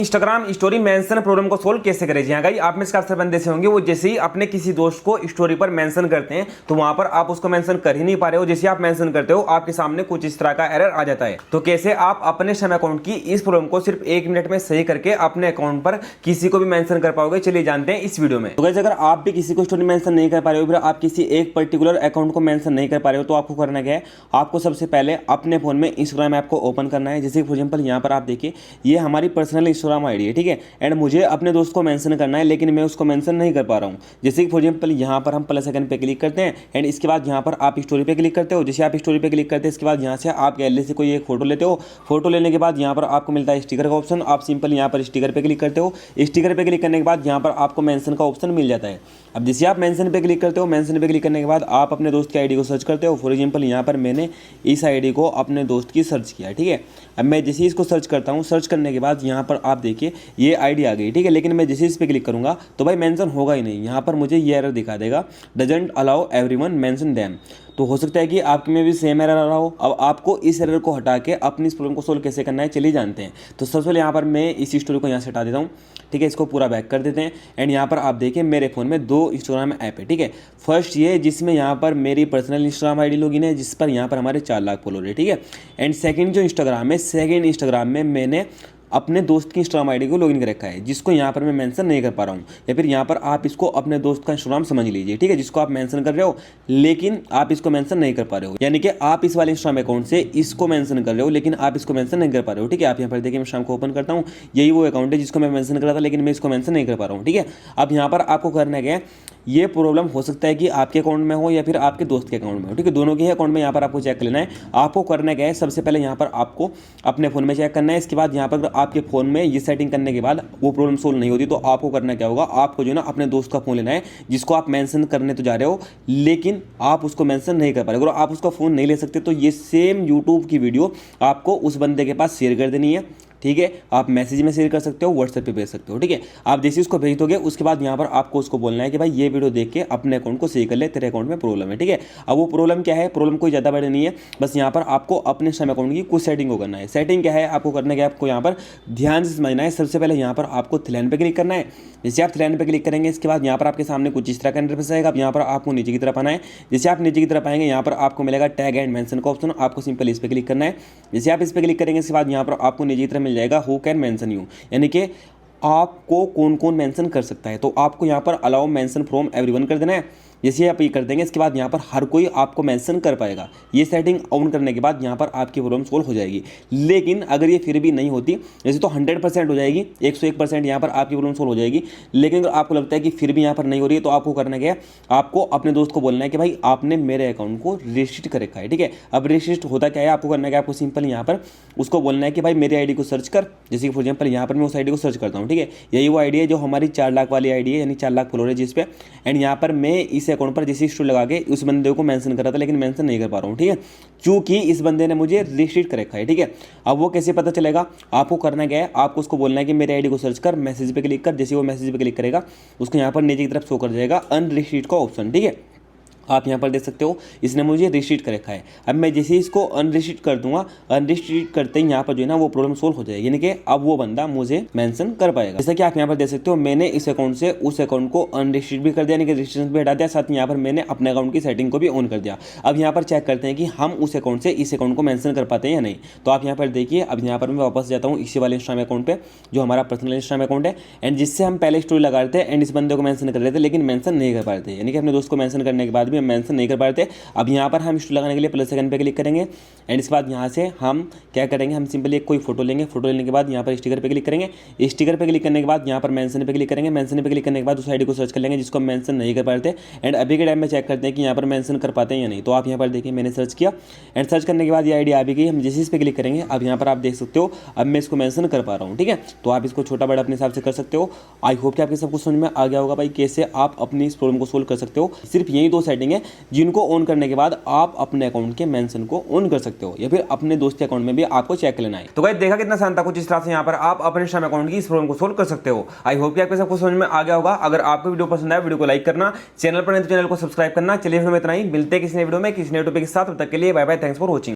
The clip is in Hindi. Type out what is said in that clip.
इंस्टाग्राम स्टोरी मेंशन प्रॉब्लम को सोल्व कैसे करें। जी हाँ गाइस, आप में से काफी बंदे से होंगे वो जैसे ही अपने किसी दोस्त को स्टोरी पर मेंशन करते हैं तो वहां पर आप उसको मेंशन कर ही नहीं पा रहे हो। जैसे आप मेंशन करते हो आपके सामने कुछ इस तरह का एरर आ जाता है। तो कैसे आप अपने शम अकाउंट की इस प्रॉब्लम को सिर्फ 1 मिनट में सही करके अपने अकाउंट पर किसी को भी मेंशन कर पाओगे, चलिए जानते हैं इस वीडियो में। तो गाइस, अगर आप भी किसी को स्टोरी मेंशन नहीं कर पा रहे हो, फिर आप किसी एक पर्टिकुलर अकाउंट को मेंशन नहीं कर पा रहे हो, तो आपको करना क्या है, आपको सबसे पहले अपने फोन में इंस्टाग्राम ऐप को ओपन करना है। जैसे फॉर एग्जांपल यहाँ पर आप देखिए, ये हमारी पर्सनल इंस्टाग्राम आईडी है, ठीक है। एंड मुझे अपने दोस्त को मेंशन करना है लेकिन मैं उसको मेंशन नहीं कर पा रहा हूँ। जैसे कि फॉर एग्जांपल यहाँ पर हम प्लस आइकन पे क्लिक करते हैं एंड इसके बाद यहाँ पर आप स्टोरी पे क्लिक करते हो। जैसे आप स्टोरी पे क्लिक करते हैं इसके बाद यहाँ से आप गैलरी से कोई एक फोटो लेते हो। फोटो लेने के बाद यहाँ पर आपको मिलता है स्टिकर का ऑप्शन। आप सिंपल यहाँ पर स्टिकर पे क्लिक करते हो। स्टिकर पे क्लिक करने के बाद यहाँ पर आपको मेंशन का ऑप्शन मिल जाता है। अब जैसे आप मेंशन पे क्लिक करते हो, मेंशन पे क्लिक करने के बाद आप अपने दोस्त की आईडी को सर्च करते हो। फॉर एग्जांपल यहाँ पर मैंने इस आईडी को अपने दोस्त की सर्च किया, ठीक है। अब मैं जैसे इसको सर्च करता हूँ, सर्च करने के बाद यहाँ पर आप देखिए ये आईडी आ गई, ठीक है। लेकिन मैं जैसे इस पे क्लिक करूँगा तो भाई मेंशन होगा ही नहीं। यहाँ पर मुझे ये एरर दिखा देगा, doesn't allow everyone mention them. तो हो सकता है कि आपके में भी सेम एरर आ रहा हो। अब आपको इस एरर को हटा के अपनी इस प्रॉब्लम को सोल्व कैसे करना है चलिए जानते हैं। तो सबसे पहले यहाँ पर मैं इस स्टोरी को यहाँ से हटा देता हूँ, ठीक है। इसको पूरा बैक कर देते हैं एंड यहाँ पर आप देखिए मेरे फ़ोन में 2 इंस्टाग्राम ऐप है, ठीक है। फर्स्ट ये जिसमें यहाँ पर मेरी पर्सनल इंस्टाग्राम आईडी लॉगिन है, जिस पर यहाँ पर हमारे 4 लाख फॉलोअर है, ठीक है। एंड सेकंड जो इंस्टाग्राम है, सेकंड इंस्टाग्राम में मैंने अपने दोस्त की इंस्टाग्राम आईडी को लॉगिन कर रखा है, जिसको यहाँ पर मैं मेंशन नहीं कर पा रहा हूँ। या फिर यहाँ पर आप इसको अपने दोस्त का इंस्टाग्राम समझ लीजिए, ठीक है, जिसको आप मेंशन कर रहे हो लेकिन आप इसको मेंशन नहीं कर पा रहे हो। यानी कि आप इस वाले इंस्टाग्राम अकाउंट से इसको मेंशन कर रहे हो लेकिन आप इसको मेंशन नहीं कर पा रहे हो, ठीक है। आप यहाँ पर देखिए मैं शाम को ओपन करता हूँ, यही वो अकाउंट है जिसको मैं मेंशन कर रहा था लेकिन मैं इसको मेंशन नहीं कर पा रहा हूँ, ठीक है। अब यहाँ पर आपको करना क्या है, ये प्रॉब्लम हो सकता है कि आपके अकाउंट में हो या फिर आपके दोस्त के अकाउंट में हो, ठीक है। दोनों के ही अकाउंट में यहाँ पर आपको चेक कर लेना है। आपको करना क्या है, सबसे पहले यहाँ पर आपको अपने फ़ोन में चेक करना है। इसके बाद यहाँ पर आपके फ़ोन में ये सेटिंग करने के बाद वो प्रॉब्लम सोल्व नहीं होती तो आपको करना क्या होगा, आपको जो है ना अपने दोस्त का फ़ोन लेना है जिसको आप मेंशन करने तो जा रहे हो लेकिन आप उसको मेंशन नहीं कर पा रहे हो। अगर आप उसका फ़ोन नहीं ले सकते तो ये सेम यूट्यूब की वीडियो आपको उस बंदे के पास शेयर कर देनी है, ठीक है। आप मैसेज में शेयर कर सकते हो, व्हाट्सएप पे भेज सकते हो, ठीक है। आप जैसे उसको भेज दोगे उसके बाद यहाँ पर आपको उसको बोलना है कि भाई ये वीडियो देख के अपने अकाउंट को सही कर ले, तेरे अकाउंट में प्रॉब्लम है, ठीक है। अब वो प्रॉब्लम क्या है, प्रॉब्लम कोई ज़्यादा बड़ी नहीं है, बस यहाँ पर आपको अपने शम अकाउंट की कुछ सेटिंग को करना है। सेटिंग क्या है, आपको करना क्या है, आपको यहाँ पर ध्यान से समझना है। सबसे पहले यहाँ पर आपको थ्रेड पे क्लिक करना है। जैसे आप थ्रेड पे क्लिक करेंगे इसके बाद यहाँ पर आपके सामने कुछ इस तरह का इंटरफेस आएगा। अब यहाँ पर आपको नीचे की तरफ आना है। जैसे आप नीचे की तरफ आएंगे यहाँ पर आपको मिलेगा टैग एंड मेंशन का ऑप्शन, आपको सिंपल इस पर क्लिक करना है। जैसे आप इस पर क्लिक करेंगे इसके बाद यहाँ पर आपको नीचे की तरफ मिल जाएगा हु कैन मेंशन यू, यानी कि आपको कौन कौन मेंशन कर सकता है। तो आपको यहाँ पर अलाउ मेंशन फ्रॉम एवरीवन कर देना है। जैसे आप ये कर देंगे इसके बाद यहाँ पर हर कोई आपको मेंशन कर पाएगा। ये सेटिंग ऑन करने के बाद यहाँ पर आपकी प्रॉब्लम सोल्व हो जाएगी। लेकिन अगर ये फिर भी नहीं होती, जैसे तो 100% हो जाएगी, 101% यहाँ पर आपकी प्रॉब्लम सोल्व हो जाएगी। लेकिन अगर आपको लगता है कि फिर भी यहाँ पर नहीं हो रही है तो आपको करना क्या है, आपको अपने दोस्त को बोलना है कि भाई आपने मेरे अकाउंट को रजिस्ट्रेट कर रखा है, ठीक है। अब रजिस्ट्रेट होता क्या है, आपको करना क्या है, आपको सिंपल यहाँ पर उसको बोलना है कि भाई मेरी आईडी को सर्च कर। जैसे कि फॉर एग्जाम्पल यहाँ पर मैं उस आईडी को सर्च करता हूँ, ठीक है। यही वो आईडी है जो हमारी 4 लाख वाली आईडी है, यानी 4 लाख फॉलोअर है जिस पे। एंड यहाँ पर मैं इस अकाउंट पर जैसे स्टोरी लगा के उस बंदे को मेंशन कर रहा था लेकिन मेंशन नहीं कर पा रहा हूँ, ठीक है, क्योंकि इस बंदे ने मुझे रजिस्ट्रेट कर रखा है, ठीक है। अब वो कैसे पता चलेगा, आपको करना क्या है, आपको उसको बोलना है कि मेरे आईडी को सर्च कर, मैसेज पे क्लिक कर। जैसे वो मैसेज पे क्लिक करेगा उसको यहाँ पर नीचे की तरफ शो कर जाएगा अनरजिस्ट्रेट का ऑप्शन, ठीक है। आप यहाँ पर देख सकते हो इसने मुझे रजिस्ट्रेट कर रखा है। अब मैं जैसे इसको अनरजिस्ट्रेट कर दूंगा, अनरजिस्ट्रेट करते ही यहाँ पर जो है ना वो प्रॉब्लम सोल्व हो जाएगी, यानी कि अब वो बंदा मुझे मेंशन कर पाएगा। जैसे कि आप यहाँ पर देख सकते हो मैंने इस अकाउंट से उस अकाउंट को अनरजिस्ट्रेट भी कर दिया, यानी कि रजिस्ट्रेशन भी हटा दिया, साथ ही यहाँ पर मैंने अपने अकाउंट की सेटिंग को भी ऑन कर दिया। अब यहाँ पर चेक करते हैं कि हम उस अकाउंट से इस अकाउंट को मेंशन कर पाते हैं या नहीं। तो आप यहाँ पर देखिए, अब यहाँ पर मैं वापस जाता हूँ इसी वाले इंस्टाग्राम अकाउंट पे जो हमारा पर्सनल इंस्टाग्राम अकाउंट है एंड जिससे हम पहले स्टोरी लगा रहे थे एंड इस बंदे को मेंशन कर रहे थे लेकिन मेंशन नहीं कर पा रहे थे, यानी कि अपने दोस्त को मेंशन करने के बाद भी हम मेंशन नहीं कर पा रहे थे। अब यहाँ पर हम स्टोरी लगाने के लिए प्लस आइकन पे क्लिक करेंगे एंड इसके बाद यहाँ से हम क्या करेंगे, हम सिंपली एक कोई फोटो लेंगे। फोटो लेने के बाद यहाँ पर स्टिकर पे क्लिक करेंगे। स्टिकर पे क्लिक करने के बाद यहाँ पर मेंशन पे क्लिक करेंगे। मेंशन पे क्लिक करने के बाद उस आईडी को सर्च कर लेंगे जिसको मेंशन नहीं कर पा रहे थे एंड अभी के टाइम में चेक करते हैं कि यहाँ पर मेंशन कर पाते हैं या नहीं। तो आप यहाँ पर देखिए मैंने सर्च किया एंड सर्च करने के बाद ये आईडी आ भी गई। हम जिस पे क्लिक करेंगे अब यहाँ पर आप देख सकते हो अब मैं इसको मेंशन कर पा रहा हूँ, ठीक है। तो आप इसको छोटा बड़ा अपने हिसाब से कर सकते हो। आई होप कि आपके सब कुछ समझ में आ गया होगा भाई कैसे आप अपनी इस प्रॉब्लम को सोल्व कर सकते हो। सिर्फ यही 2 सेटिंग है जिनको ऑन करने के बाद आप अपने अकाउंट के मेंशन को ऑन कर सकते हो या फिर अपने दोस्त के अकाउंट में भी आपको चेक लेना है। तो गाइस देखा कितना आसान था, कुछ इस तरह से यहाँ पर आप अपने शम अकाउंट की इस प्रॉब्लम को सोल्व कर सकते हो। आई होप कि आपको सब कुछ समझ में आ गया होगा। अगर आपको वीडियो पसंद आया वीडियो को लाइक करना, चैनल पर नहीं तो चैनल को सब्सक्राइब करना। चलिए फिर इतना ही, मिलते हैं किसी नए वीडियो में किसी नए टॉपिक के साथ। तब तक के लिए bye bye, thanks for watching.